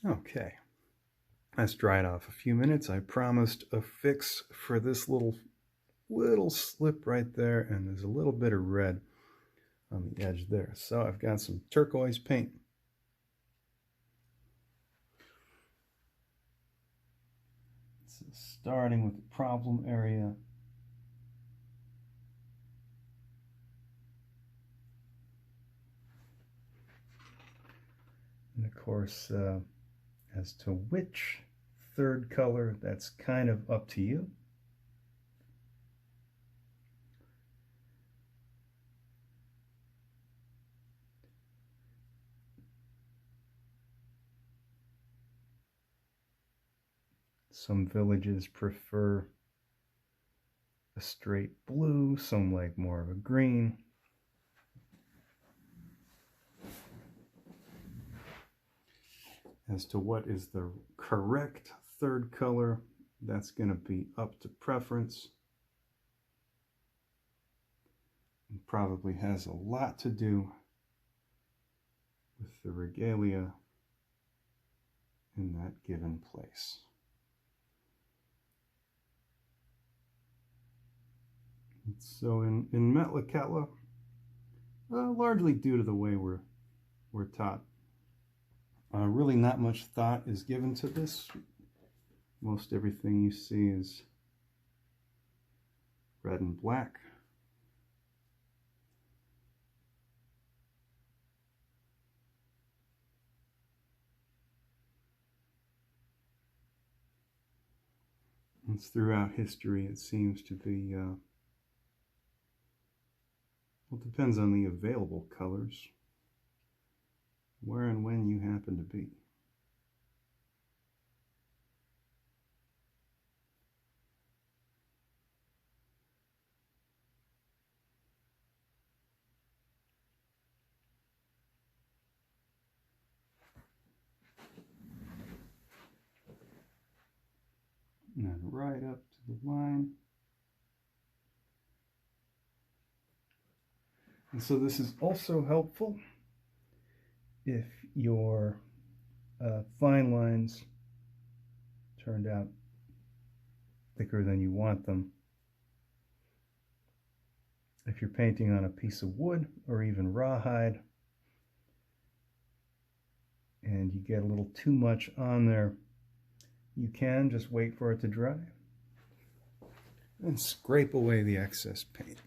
Okay, that's dried off a few minutes. I promised a fix for this little slip right there, and there's a little bit of red on the edge there. So I've got some turquoise paint. So starting with the problem area. And of course, as to which third color, that's kind of up to you. Some villages prefer a straight blue, some like more of a green. As to what is the correct third color, that's going to be up to preference. It probably has a lot to do with the regalia in that given place. So in Metlakatla, largely due to the way we're taught, really not much thought is given to this. Most everything you see is red and black. It's throughout history, it seems to be, well, it depends on the available colors, where and when you happen to be. And then right up to the line. And so this is also helpful if your fine lines turned out thicker than you want them. If you're painting on a piece of wood or even rawhide and you get a little too much on there, you can just wait for it to dry and scrape away the excess paint.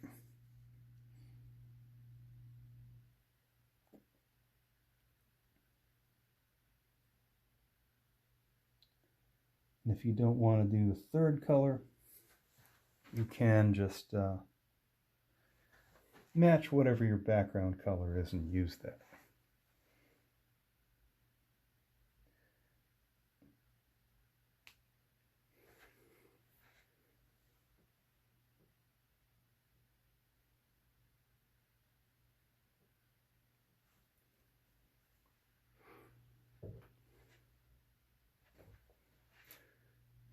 And if you don't want to do the third color, you can just match whatever your background color is and use that.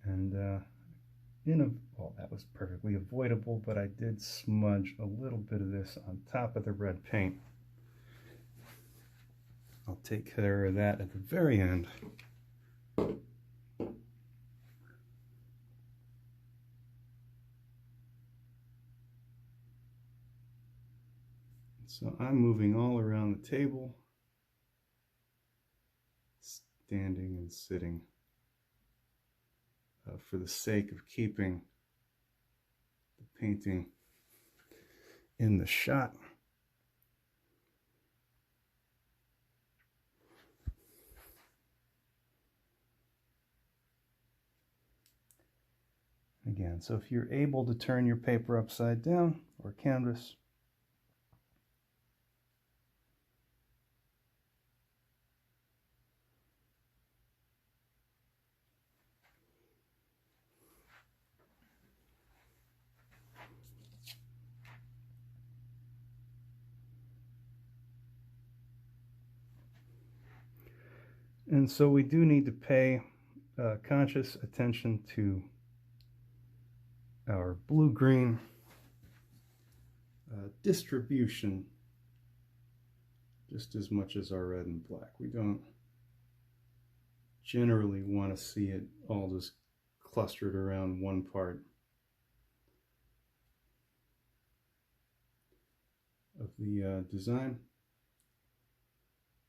And well, that was perfectly avoidable, but I did smudge a little bit of this on top of the red paint. I'll take care of that at the very end. So I'm moving all around the table, standing and sitting, for the sake of keeping the painting in the shot. Again, so if you're able to turn your paper upside down or canvas, and so we do need to pay conscious attention to our blue-green distribution just as much as our red and black. We don't generally want to see it all just clustered around one part of the design.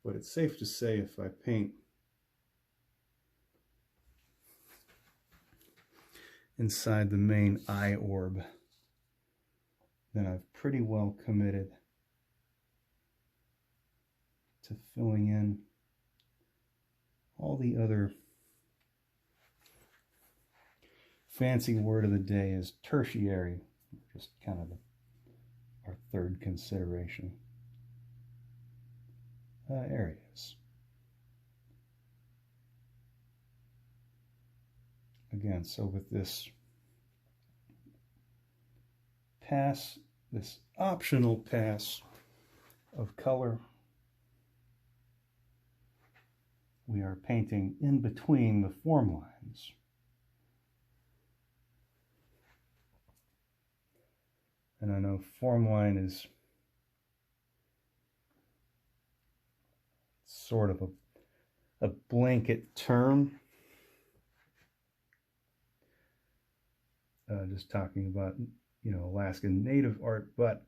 But it's safe to say if I paint inside the main eye orb, then I've pretty well committed to filling in all the other. Fancy word of the day is tertiary, just kind of our third consideration areas. Again, so with this pass, this optional pass of color, we are painting in between the form lines. And I know form line is sort of a blanket term. Just talking about, you know, Alaskan Native art, but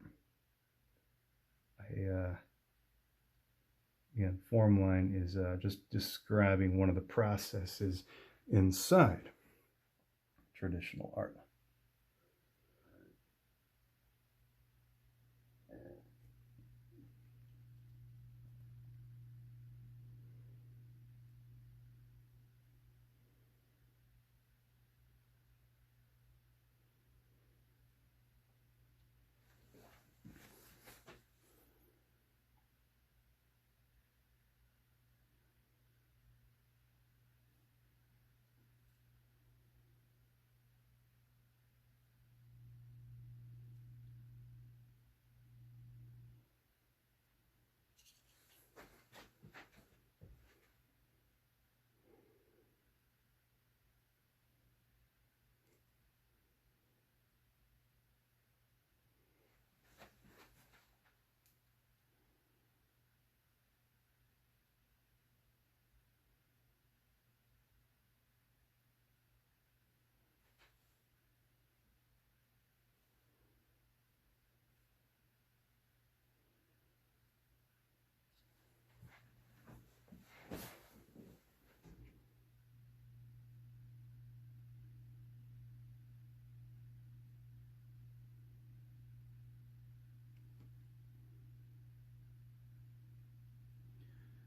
again, form line is just describing one of the processes inside traditional art.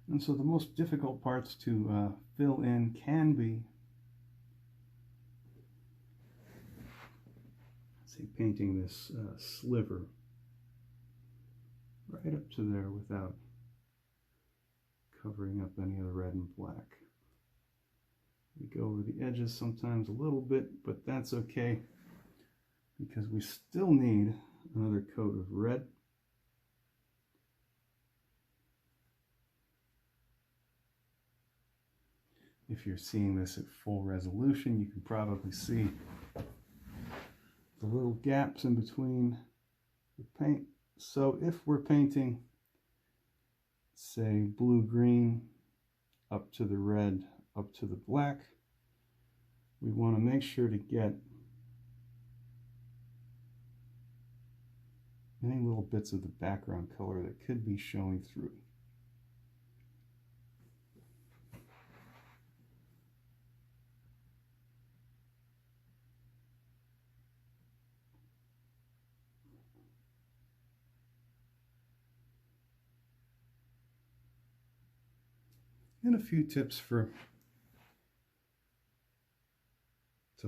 And so the most difficult parts to fill in can be, say, painting this sliver right up to there without covering up any of the red and black. We go over the edges sometimes a little bit, but that's okay because we still need another coat of red. If you're seeing this at full resolution, you can probably see the little gaps in between the paint. So if we're painting, say, blue-green up to the red, up to the black, we want to make sure to get any little bits of the background color that could be showing through. And a few tips to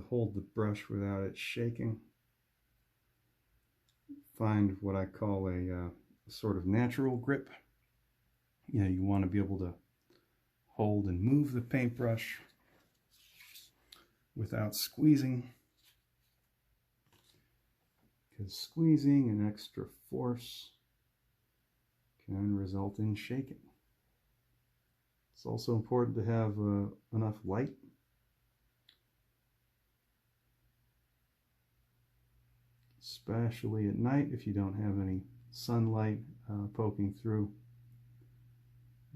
hold the brush without it shaking. Find what I call a sort of natural grip. You know, you want to be able to hold and move the paintbrush without squeezing, because squeezing and extra force can result in shaking. It's also important to have enough light. Especially at night if you don't have any sunlight poking through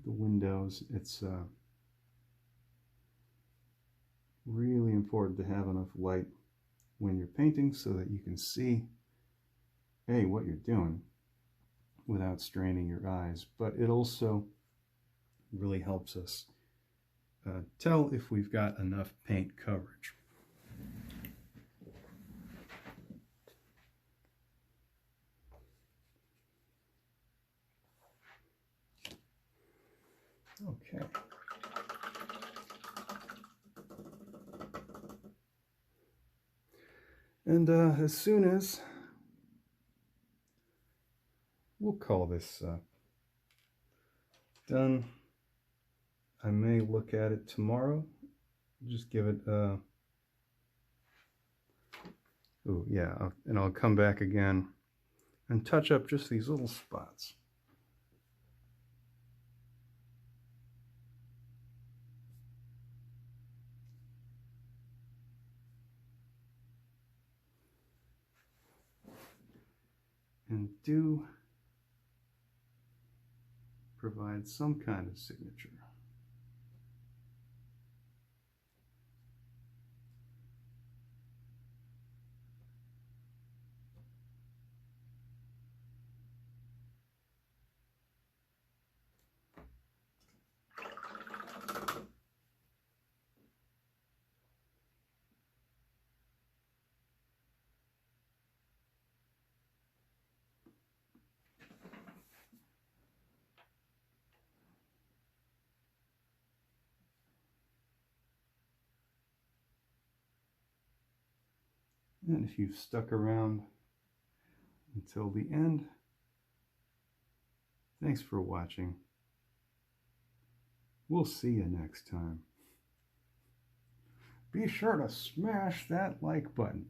the windows. It's important to have enough light when you're painting so that you can see, A, what you're doing without straining your eyes, but it also really helps us tell if we've got enough paint coverage. Okay. And as soon as we'll call this done, I may look at it tomorrow. Just give it oh yeah, and I'll come back again and touch up just these little spots. And do provide some kind of signature. And if you've stuck around until the end, thanks for watching. We'll see you next time. Be sure to smash that like button.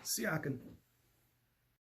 Siaken.